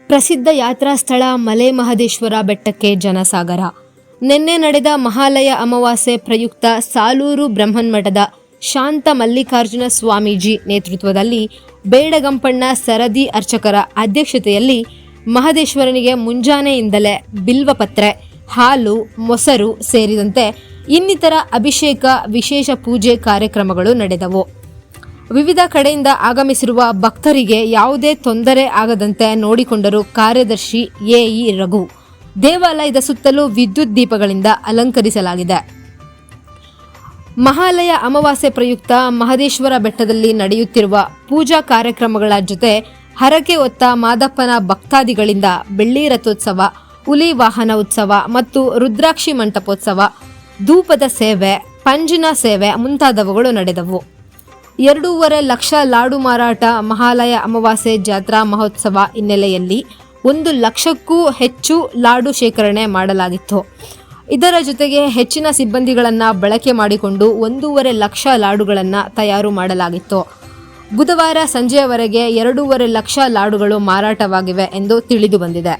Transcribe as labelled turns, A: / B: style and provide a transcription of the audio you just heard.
A: ಪ್ರಸಿದ್ಧ ಯಾತ್ರಾ ಸ್ಥಳ ಮಲೆ ಮಹದೇಶ್ವರ ಬೆಟ್ಟಕ್ಕೆ ಜನಸಾಗರ. ನಿನ್ನೆ ನಡೆದ ಮಹಾಲಯ ಅಮಾವಾಸ್ಯೆ ಪ್ರಯುಕ್ತ ಸಾಲೂರು ಬ್ರಹ್ಮನ್ಮಠದ ಶಾಂತ ಮಲ್ಲಿಕಾರ್ಜುನ ಸ್ವಾಮೀಜಿ ನೇತೃತ್ವದಲ್ಲಿ ಬೇಡಗಂಪಣ್ಣ ಸರದಿ ಅರ್ಚಕರ ಅಧ್ಯಕ್ಷತೆಯಲ್ಲಿ ಮಹದೇಶ್ವರನಿಗೆ ಮುಂಜಾನೆಯಿಂದಲೇ ಬಿಲ್ವಪತ್ರೆ, ಹಾಲು, ಮೊಸರು ಸೇರಿದಂತೆ ಇನ್ನಿತರ ಅಭಿಷೇಕ, ವಿಶೇಷ ಪೂಜೆ ಕಾರ್ಯಕ್ರಮಗಳು ನಡೆದವು. ವಿವಿಧ ಕಡೆಯಿಂದ ಆಗಮಿಸಿರುವ ಭಕ್ತರಿಗೆ ಯಾವುದೇ ತೊಂದರೆ ಆಗದಂತೆ ನೋಡಿಕೊಂಡರು ಕಾರ್ಯದರ್ಶಿ ಎಇ ರಘು. ದೇವಾಲಯದ ಸುತ್ತಲೂ ವಿದ್ಯುತ್ ದೀಪಗಳಿಂದ ಅಲಂಕರಿಸಲಾಗಿದೆ. ಮಹಾಲಯ ಅಮಾವಾಸ್ಯೆ ಪ್ರಯುಕ್ತ ಮಹದೇಶ್ವರ ಬೆಟ್ಟದಲ್ಲಿ ನಡೆಯುತ್ತಿರುವ ಪೂಜಾ ಕಾರ್ಯಕ್ರಮಗಳ ಜೊತೆ ಹರಕೆ ಹೊತ್ತ ಮಾದಪ್ಪನ ಭಕ್ತಾದಿಗಳಿಂದ ಬೆಳ್ಳಿ ರಥೋತ್ಸವ, ಹುಲಿ ವಾಹನ ಉತ್ಸವ ಮತ್ತು ರುದ್ರಾಕ್ಷಿ ಮಂಟಪೋತ್ಸವ, ಧೂಪದ ಸೇವೆ, ಪಂಜಿನ ಸೇವೆ ಮುಂತಾದವುಗಳು ನಡೆದವು. 2.5 ಲಕ್ಷ ಲಾಡು ಮಾರಾಟ. ಮಹಾಲಯ ಅಮಾವಾಸ್ಯೆ ಜಾತ್ರಾ ಮಹೋತ್ಸವ ಹಿನ್ನೆಲೆಯಲ್ಲಿ 1 ಲಕ್ಷಕ್ಕೂ ಹೆಚ್ಚು ಲಾಡು ಶೇಖರಣೆ ಮಾಡಲಾಗಿತ್ತು. ಇದರ ಜೊತೆಗೆ ಹೆಚ್ಚಿನ ಸಿಬ್ಬಂದಿಗಳನ್ನು ಬಳಕೆ ಮಾಡಿಕೊಂಡು 1.5 ಲಕ್ಷ ಲಾಡುಗಳನ್ನು ತಯಾರು ಮಾಡಲಾಗಿತ್ತು. ಬುಧವಾರ ಸಂಜೆಯವರೆಗೆ 2.5 ಲಕ್ಷ ಲಾಡುಗಳು ಮಾರಾಟವಾಗಿವೆ ಎಂದು ತಿಳಿದು ಬಂದಿದೆ.